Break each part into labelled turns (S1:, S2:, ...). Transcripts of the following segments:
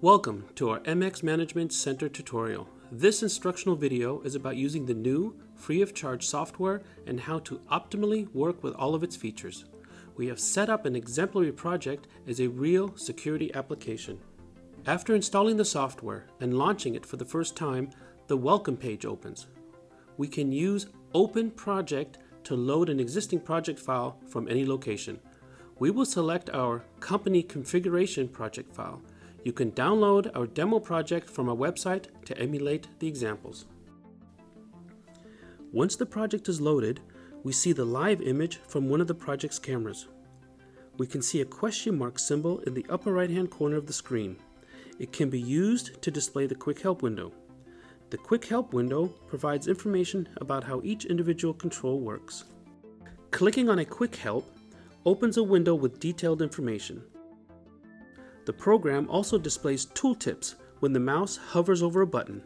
S1: Welcome to our MX Management Center tutorial. This instructional video is about using the new, free-of-charge software and how to optimally work with all of its features. We have set up an exemplary project as a real security application. After installing the software and launching it for the first time, the welcome page opens. We can use Open Project to load an existing project file from any location. We will select our company configuration project file. You can download our demo project from our website to emulate the examples. Once the project is loaded, we see the live image from one of the project's cameras. We can see a question mark symbol in the upper right-hand corner of the screen. It can be used to display the Quick Help window. The Quick Help window provides information about how each individual control works. Clicking on a Quick Help opens a window with detailed information. The program also displays tooltips when the mouse hovers over a button.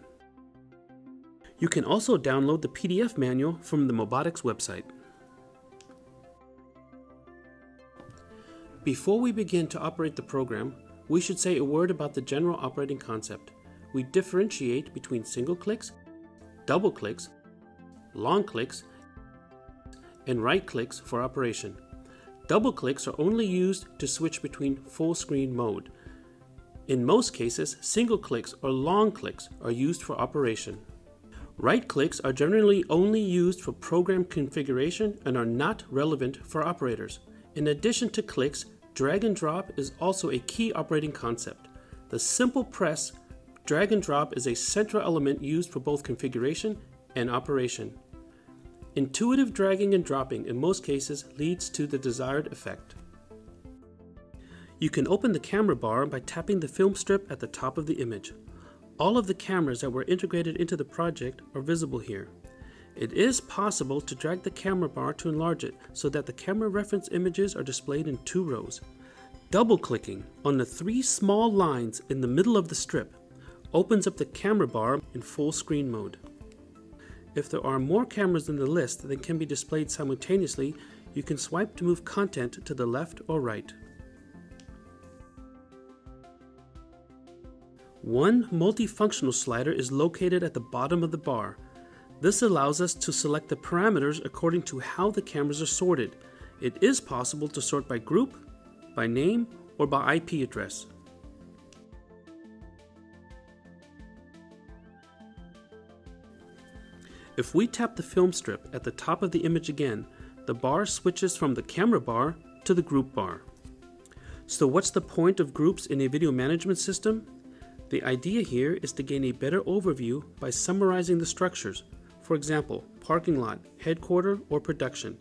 S1: You can also download the PDF manual from the MOBOTIX website. Before we begin to operate the program, we should say a word about the general operating concept. We differentiate between single clicks, double clicks, long clicks, and right clicks for operation. Double clicks are only used to switch between full screen mode. In most cases, single clicks or long clicks are used for operation. Right clicks are generally only used for program configuration and are not relevant for operators. In addition to clicks, drag and drop is also a key operating concept. The simple press drag and drop is a central element used for both configuration and operation. Intuitive dragging and dropping in most cases leads to the desired effect. You can open the camera bar by tapping the film strip at the top of the image. All of the cameras that were integrated into the project are visible here. It is possible to drag the camera bar to enlarge it so that the camera reference images are displayed in 2 rows. Double-clicking on the 3 small lines in the middle of the strip opens up the camera bar in full screen mode. If there are more cameras in the list that can be displayed simultaneously, you can swipe to move content to the left or right. One multifunctional slider is located at the bottom of the bar. This allows us to select the parameters according to how the cameras are sorted. It is possible to sort by group, by name, or by IP address. If we tap the film strip at the top of the image again, the bar switches from the camera bar to the group bar. So what's the point of groups in a video management system? The idea here is to gain a better overview by summarizing the structures. For example, parking lot, headquarters, or production.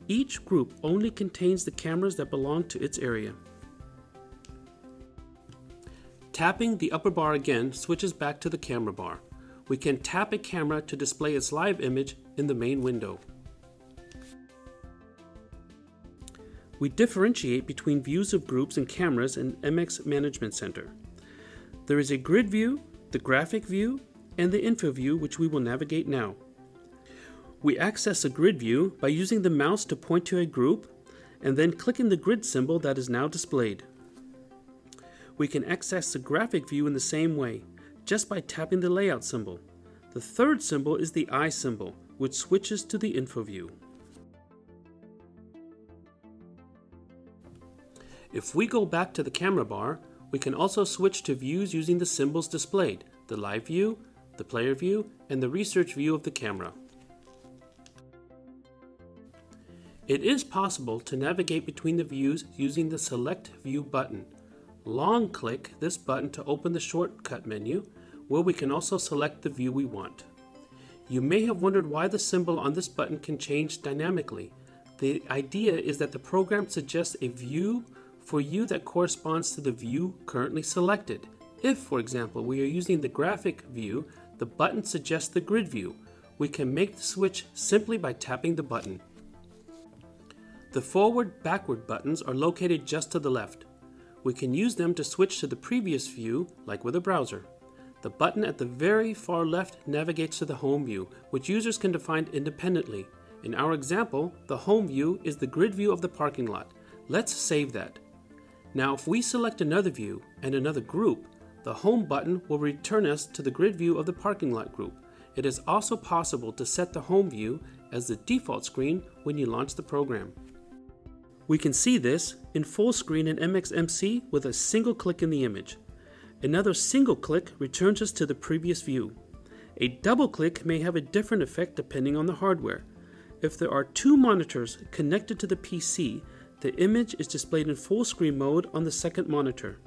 S1: Each group only contains the cameras that belong to its area. Tapping the upper bar again switches back to the camera bar. We can tap a camera to display its live image in the main window. We differentiate between views of groups and cameras in MX Management Center. There is a grid view, the graphic view, and the info view, which we will navigate now. We access a grid view by using the mouse to point to a group and then clicking the grid symbol that is now displayed. We can access the graphic view in the same way, just by tapping the layout symbol. The third symbol is the eye symbol, which switches to the info view. If we go back to the camera bar, we can also switch to views using the symbols displayed, the live view, the player view, and the research view of the camera. It is possible to navigate between the views using the Select View button. Long click this button to open the shortcut menu, where we can also select the view we want. You may have wondered why the symbol on this button can change dynamically. The idea is that the program suggests a view for you that corresponds to the view currently selected. If, for example, we are using the graphic view, the button suggests the grid view. We can make the switch simply by tapping the button. The forward-backward buttons are located just to the left. We can use them to switch to the previous view, like with a browser. The button at the very far left navigates to the home view, which users can define independently. In our example, the home view is the grid view of the parking lot. Let's save that. Now if we select another view and another group, The Home button will return us to the grid view of the parking lot group. It is also possible to set the Home view as the default screen when you launch the program. We can see this in full screen in MxMC with a single click in the image. Another single click returns us to the previous view. A double click may have a different effect depending on the hardware. If there are two monitors connected to the PC, the image is displayed in full screen mode on the second monitor.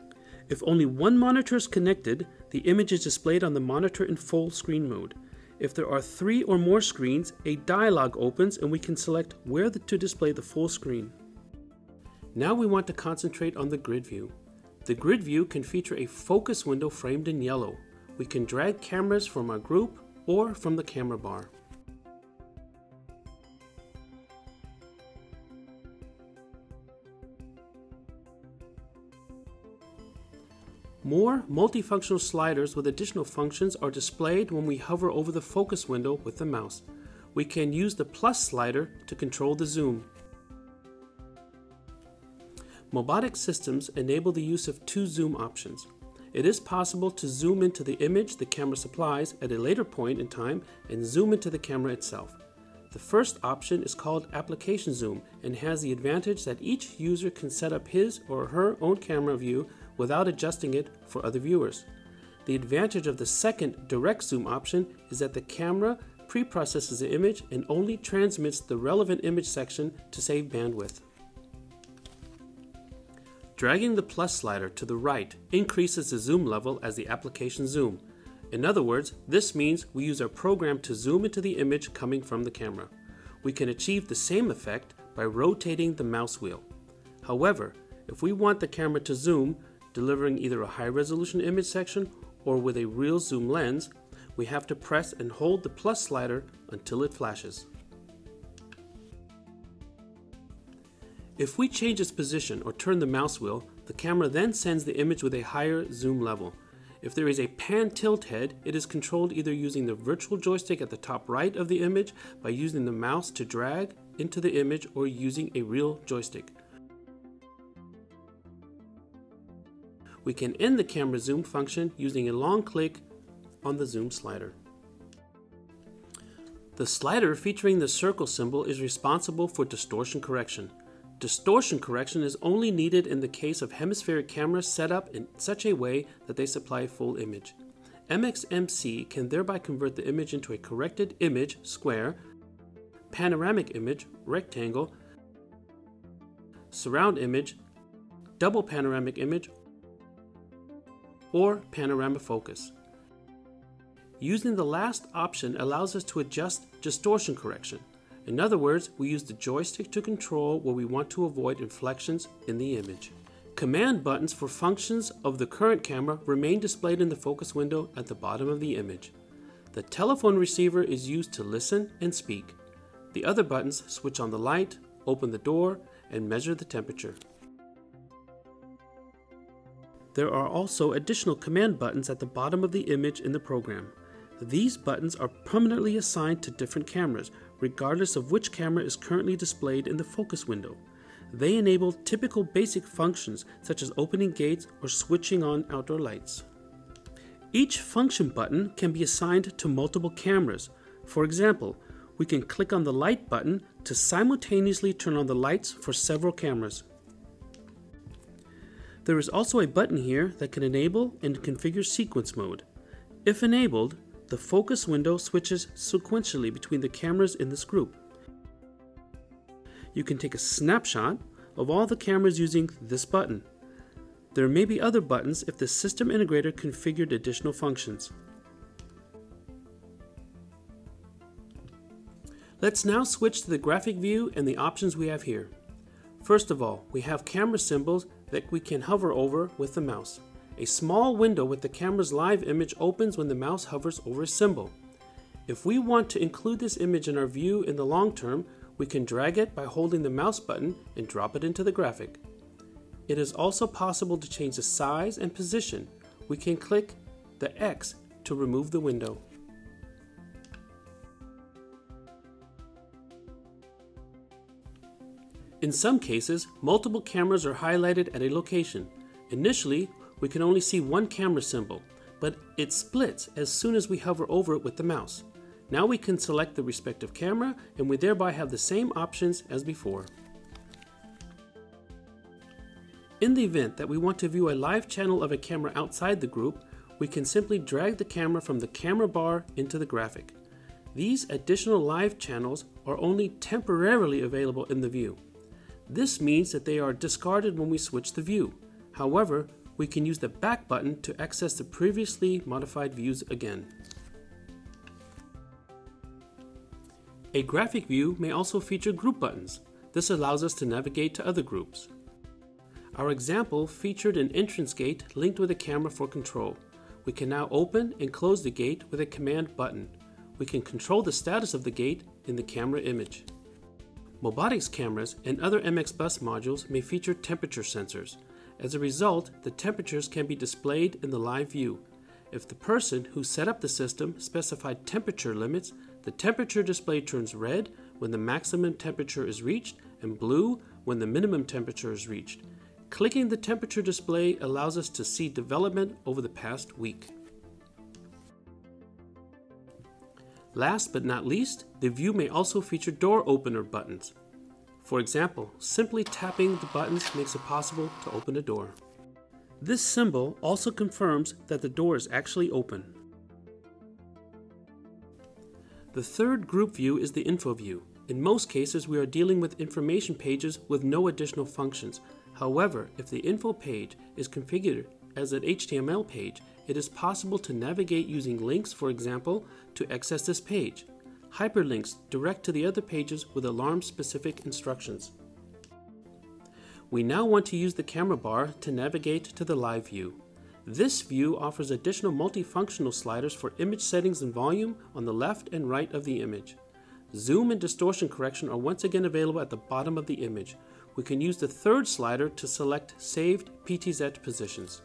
S1: If only one monitor is connected, the image is displayed on the monitor in full screen mode. If there are 3 or more screens, a dialog opens and we can select where to display the full screen. Now we want to concentrate on the grid view. The grid view can feature a focus window framed in yellow. We can drag cameras from our group or from the camera bar. More multifunctional sliders with additional functions are displayed when we hover over the focus window with the mouse. We can use the plus slider to control the zoom. MOBOTIX systems enable the use of 2 zoom options. It is possible to zoom into the image the camera supplies at a later point in time and zoom into the camera itself. The first option is called application zoom and has the advantage that each user can set up his or her own camera view without adjusting it for other viewers. The advantage of the second direct zoom option is that the camera pre-processes the image and only transmits the relevant image section to save bandwidth. Dragging the plus slider to the right increases the zoom level as the application zoom. In other words, this means we use our program to zoom into the image coming from the camera. We can achieve the same effect by rotating the mouse wheel. However, if we want the camera to zoom, delivering either a high-resolution image section or with a real zoom lens, we have to press and hold the plus slider until it flashes. If we change its position or turn the mouse wheel, the camera then sends the image with a higher zoom level. If there is a pan tilt head, it is controlled either using the virtual joystick at the top right of the image by using the mouse to drag into the image or using a real joystick. We can end the camera zoom function using a long click on the zoom slider. The slider featuring the circle symbol is responsible for distortion correction. Distortion correction is only needed in the case of hemispheric cameras set up in such a way that they supply a full image. MxMC can thereby convert the image into a corrected image, square, panoramic image, rectangle, surround image, double panoramic image, or panorama focus. Using the last option allows us to adjust distortion correction. In other words, we use the joystick to control where we want to avoid inflections in the image. Command buttons for functions of the current camera remain displayed in the focus window at the bottom of the image. The telephone receiver is used to listen and speak. The other buttons switch on the light, open the door, and measure the temperature. There are also additional command buttons at the bottom of the image in the program. These buttons are permanently assigned to different cameras, regardless of which camera is currently displayed in the focus window. They enable typical basic functions such as opening gates or switching on outdoor lights. Each function button can be assigned to multiple cameras. For example, we can click on the light button to simultaneously turn on the lights for several cameras. There is also a button here that can enable and configure sequence mode. If enabled, the focus window switches sequentially between the cameras in this group. You can take a snapshot of all the cameras using this button. There may be other buttons if the system integrator configured additional functions. Let's now switch to the graphic view and the options we have here. First of all, we have camera symbols that we can hover over with the mouse. A small window with the camera's live image opens when the mouse hovers over a symbol. If we want to include this image in our view in the long term, we can drag it by holding the mouse button and drop it into the graphic. It is also possible to change the size and position. We can click the X to remove the window. In some cases, multiple cameras are highlighted at a location. Initially, we can only see one camera symbol, but it splits as soon as we hover over it with the mouse. Now we can select the respective camera, and we thereby have the same options as before. In the event that we want to view a live channel of a camera outside the group, we can simply drag the camera from the camera bar into the graphic. These additional live channels are only temporarily available in the view. This means that they are discarded when we switch the view. However, we can use the back button to access the previously modified views again. A graphic view may also feature group buttons. This allows us to navigate to other groups. Our example featured an entrance gate linked with a camera for control. We can now open and close the gate with a command button. We can control the status of the gate in the camera image. MOBOTIX cameras and other MX bus modules may feature temperature sensors. As a result, the temperatures can be displayed in the live view. If the person who set up the system specified temperature limits, the temperature display turns red when the maximum temperature is reached and blue when the minimum temperature is reached. Clicking the temperature display allows us to see development over the past week. Last but not least, the view may also feature door opener buttons. For example, simply tapping the buttons makes it possible to open a door. This symbol also confirms that the door is actually open. The third group view is the info view. In most cases, we are dealing with information pages with no additional functions. However, if the info page is configured as an HTML page, it is possible to navigate using links, for example, to access this page. Hyperlinks direct to the other pages with alarm-specific instructions. We now want to use the camera bar to navigate to the live view. This view offers additional multifunctional sliders for image settings and volume on the left and right of the image. Zoom and distortion correction are once again available at the bottom of the image. We can use the third slider to select saved PTZ positions.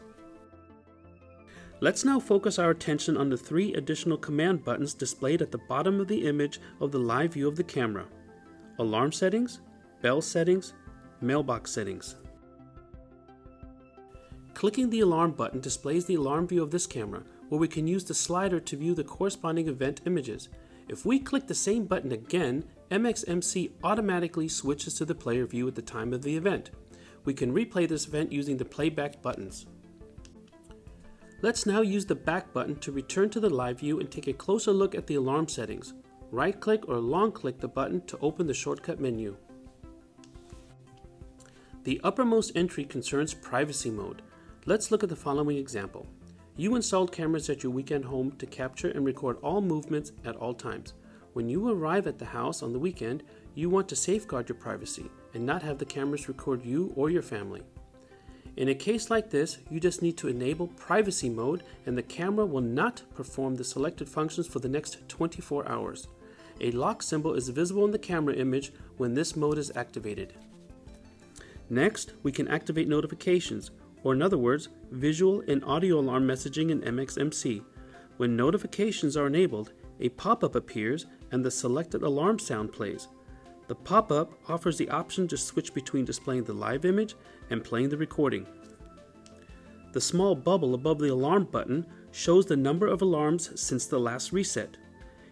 S1: Let's now focus our attention on the three additional command buttons displayed at the bottom of the image of the live view of the camera: alarm settings, bell settings, mailbox settings. Clicking the alarm button displays the alarm view of this camera, where we can use the slider to view the corresponding event images. If we click the same button again, MxMC automatically switches to the player view at the time of the event. We can replay this event using the playback buttons. Let's now use the back button to return to the live view and take a closer look at the alarm settings. Right-click or long-click the button to open the shortcut menu. The uppermost entry concerns privacy mode. Let's look at the following example. You installed cameras at your weekend home to capture and record all movements at all times. When you arrive at the house on the weekend, you want to safeguard your privacy and not have the cameras record you or your family. In a case like this, you just need to enable privacy mode and the camera will not perform the selected functions for the next 24 hours. A lock symbol is visible in the camera image when this mode is activated. Next, we can activate notifications, or in other words, visual and audio alarm messaging in MxMC. When notifications are enabled, a pop-up appears and the selected alarm sound plays. The pop-up offers the option to switch between displaying the live image and playing the recording. The small bubble above the alarm button shows the number of alarms since the last reset.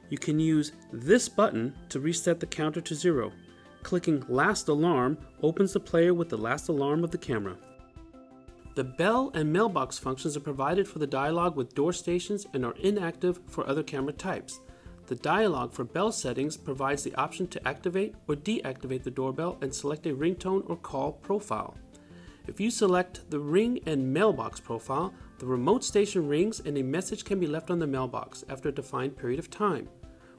S1: You can use this button to reset the counter to 0. Clicking Last Alarm opens the player with the last alarm of the camera. The bell and mailbox functions are provided for the dialog with door stations and are inactive for other camera types. The dialog for bell settings provides the option to activate or deactivate the doorbell and select a ringtone or call profile. If you select the ring and mailbox profile, the remote station rings and a message can be left on the mailbox after a defined period of time.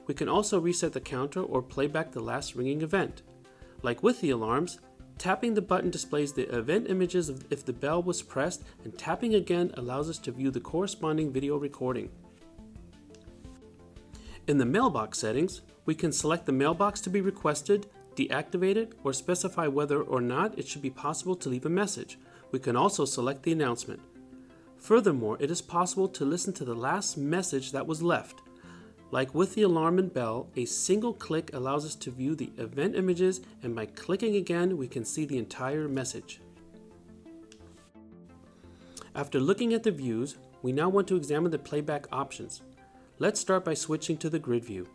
S1: We can also reset the counter or play back the last ringing event. Like with the alarms, tapping the button displays the event images if the bell was pressed, and tapping again allows us to view the corresponding video recording. In the mailbox settings, we can select the mailbox to be requested, deactivate it, or specify whether or not it should be possible to leave a message. We can also select the announcement. Furthermore, it is possible to listen to the last message that was left. Like with the alarm and bell, a single click allows us to view the event images, and by clicking again, we can see the entire message. After looking at the views, we now want to examine the playback options. Let's start by switching to the grid view.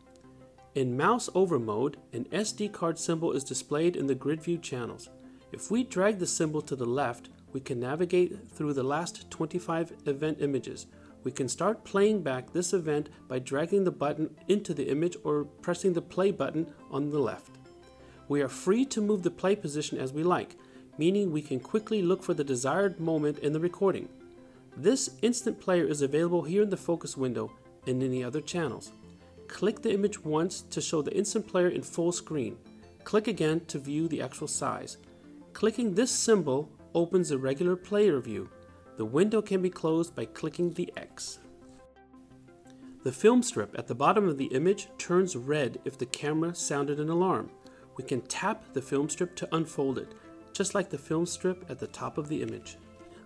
S1: In mouse over mode, an SD card symbol is displayed in the grid view channels. If we drag the symbol to the left, we can navigate through the last 25 event images. We can start playing back this event by dragging the button into the image or pressing the play button on the left. We are free to move the play position as we like, meaning we can quickly look for the desired moment in the recording. This instant player is available here in the focus window and in the other channels. Click the image once to show the instant player in full screen. Click again to view the actual size. Clicking this symbol opens a regular player view. The window can be closed by clicking the X. The film strip at the bottom of the image turns red if the camera sounded an alarm. We can tap the film strip to unfold it, just like the film strip at the top of the image.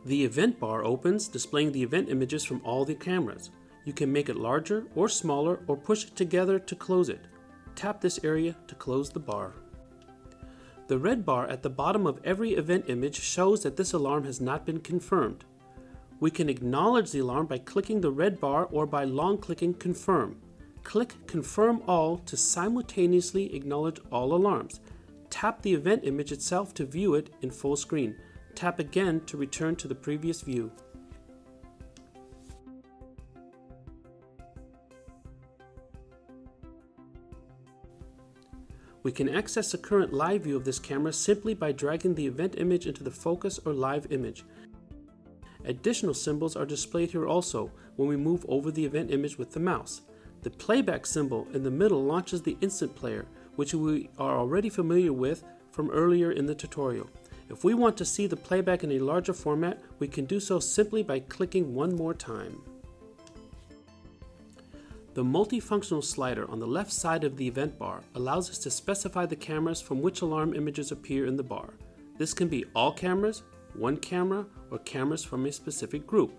S1: The event bar opens, displaying the event images from all the cameras. You can make it larger or smaller or push it together to close it. Tap this area to close the bar. The red bar at the bottom of every event image shows that this alarm has not been confirmed. We can acknowledge the alarm by clicking the red bar or by long-clicking Confirm. Click Confirm All to simultaneously acknowledge all alarms. Tap the event image itself to view it in full screen. Tap again to return to the previous view. We can access the current live view of this camera simply by dragging the event image into the focus or live image. Additional symbols are displayed here also when we move over the event image with the mouse. The playback symbol in the middle launches the instant player, which we are already familiar with from earlier in the tutorial. If we want to see the playback in a larger format, we can do so simply by clicking one more time. The multifunctional slider on the left side of the event bar allows us to specify the cameras from which alarm images appear in the bar. This can be all cameras, one camera, or cameras from a specific group.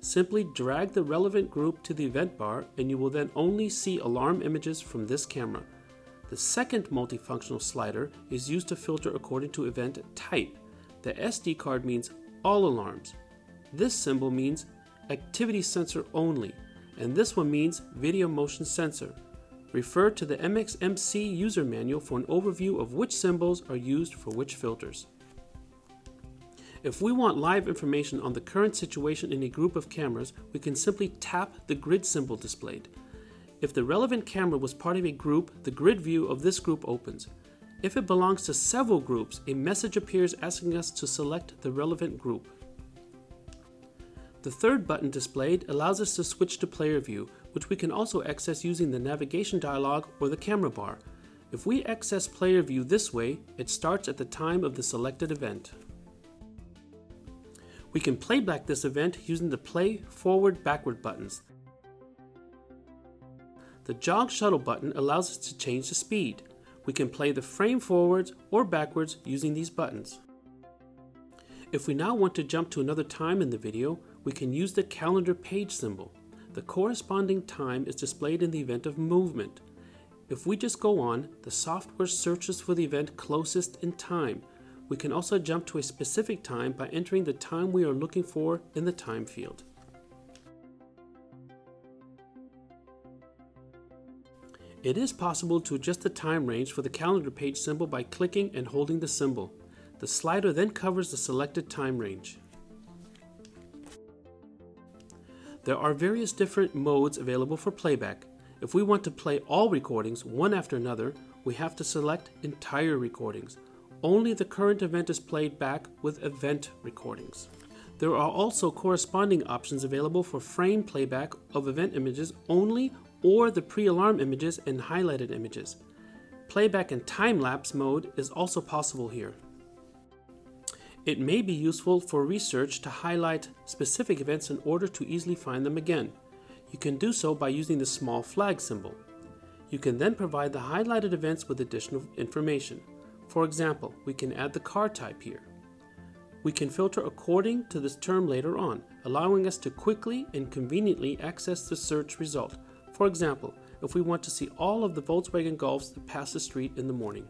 S1: Simply drag the relevant group to the event bar and you will then only see alarm images from this camera. The second multifunctional slider is used to filter according to event type. The SD card means all alarms. This symbol means activity sensor only, and this one means video motion sensor. Refer to the MxMC user manual for an overview of which symbols are used for which filters. If we want live information on the current situation in a group of cameras, we can simply tap the grid symbol displayed. If the relevant camera was part of a group, the grid view of this group opens. If it belongs to several groups, a message appears asking us to select the relevant group. The third button displayed allows us to switch to player view, which we can also access using the navigation dialog or the camera bar. If we access player view this way, it starts at the time of the selected event. We can play back this event using the play forward-backward buttons. The jog shuttle button allows us to change the speed. We can play the frame forwards or backwards using these buttons. If we now want to jump to another time in the video, we can use the calendar page symbol. The corresponding time is displayed in the event of movement. If we just go on, the software searches for the event closest in time. We can also jump to a specific time by entering the time we are looking for in the time field. It is possible to adjust the time range for the calendar page symbol by clicking and holding the symbol. The slider then covers the selected time range. There are various different modes available for playback. If we want to play all recordings one after another, we have to select entire recordings. Only the current event is played back with event recordings. There are also corresponding options available for frame playback of event images only or the pre-alarm images and highlighted images. Playback in time-lapse mode is also possible here. It may be useful for research to highlight specific events in order to easily find them again. You can do so by using the small flag symbol. You can then provide the highlighted events with additional information. For example, we can add the car type here. We can filter according to this term later on, allowing us to quickly and conveniently access the search result. For example, if we want to see all of the Volkswagen Golfs that pass the street in the morning.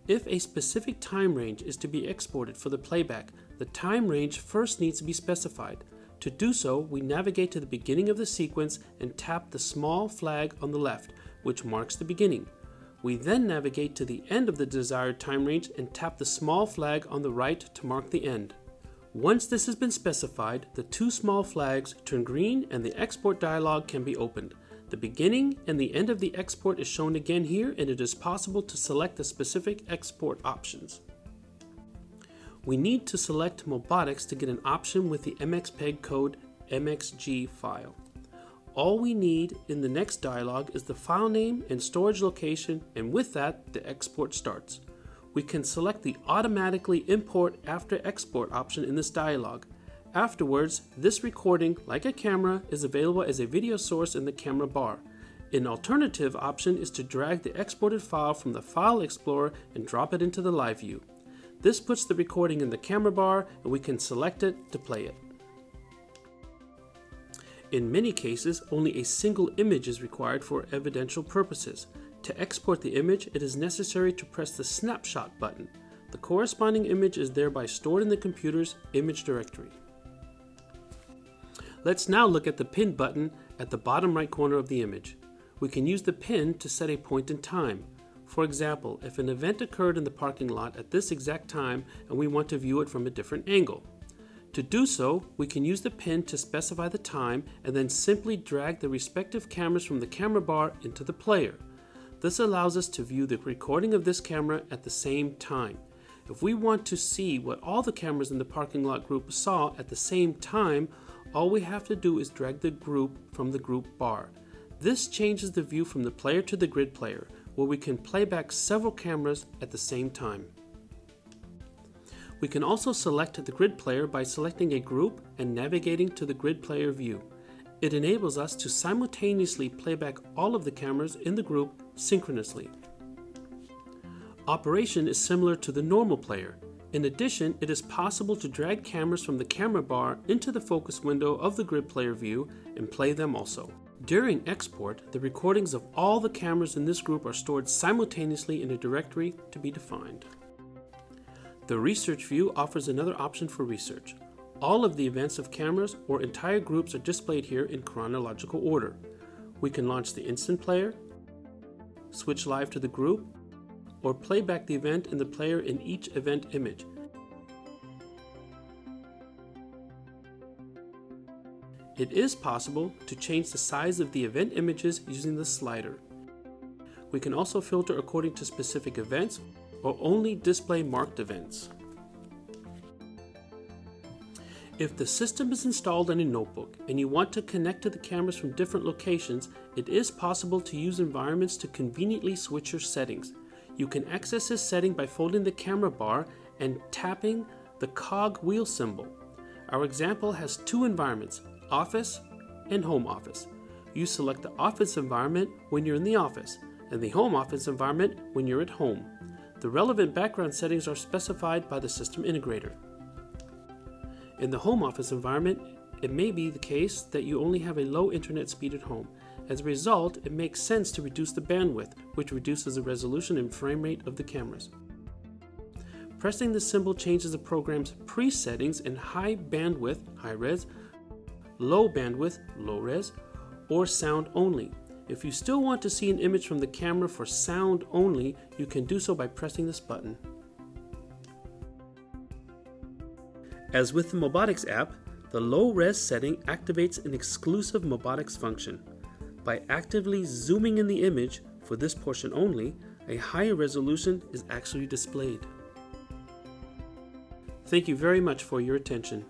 S1: If a specific time range is to be exported for the playback, the time range first needs to be specified. To do so, we navigate to the beginning of the sequence and tap the small flag on the left, which marks the beginning. We then navigate to the end of the desired time range and tap the small flag on the right to mark the end. Once this has been specified, the two small flags turn green and the export dialog can be opened. The beginning and the end of the export is shown again here, and it is possible to select the specific export options. We need to select MOBOTIX to get an option with the MXPEG code MXG file. All we need in the next dialog is the file name and storage location, and with that, the export starts. We can select the automatically import after export option in this dialog. Afterwards, this recording, like a camera, is available as a video source in the camera bar. An alternative option is to drag the exported file from the File Explorer and drop it into the live view. This puts the recording in the camera bar, and we can select it to play it. In many cases, only a single image is required for evidential purposes. To export the image, it is necessary to press the snapshot button. The corresponding image is thereby stored in the computer's image directory. Let's now look at the pin button at the bottom right corner of the image. We can use the pin to set a point in time. For example, if an event occurred in the parking lot at this exact time and we want to view it from a different angle. To do so, we can use the pin to specify the time and then simply drag the respective cameras from the camera bar into the player. This allows us to view the recording of this camera at the same time. If we want to see what all the cameras in the parking lot group saw at the same time, all we have to do is drag the group from the group bar. This changes the view from the player to the grid player, where we can play back several cameras at the same time. We can also select the grid player by selecting a group and navigating to the grid player view. It enables us to simultaneously play back all of the cameras in the group synchronously. Operation is similar to the normal player. In addition, it is possible to drag cameras from the camera bar into the focus window of the grid player view and play them also. During export, the recordings of all the cameras in this group are stored simultaneously in a directory to be defined. The research view offers another option for research. All of the events of cameras or entire groups are displayed here in chronological order. We can launch the instant player, switch live to the group, or play back the event in the player in each event image. It is possible to change the size of the event images using the slider. We can also filter according to specific events or only display marked events. If the system is installed on a notebook and you want to connect to the cameras from different locations, it is possible to use environments to conveniently switch your settings. You can access this setting by folding the camera bar and tapping the cog wheel symbol. Our example has two environments, Office and Home Office. You select the Office environment when you're in the office and the Home Office environment when you're at home. The relevant background settings are specified by the system integrator. In the Home Office environment, it may be the case that you only have a low internet speed at home. As a result, it makes sense to reduce the bandwidth, which reduces the resolution and frame rate of the cameras. Pressing the symbol changes the program's pre-settings in high bandwidth, high res, low bandwidth, low res, or sound only. If you still want to see an image from the camera for sound only, you can do so by pressing this button. As with the MOBOTIX app, the low-res setting activates an exclusive MOBOTIX function. By actively zooming in the image, for this portion only, a higher resolution is actually displayed. Thank you very much for your attention.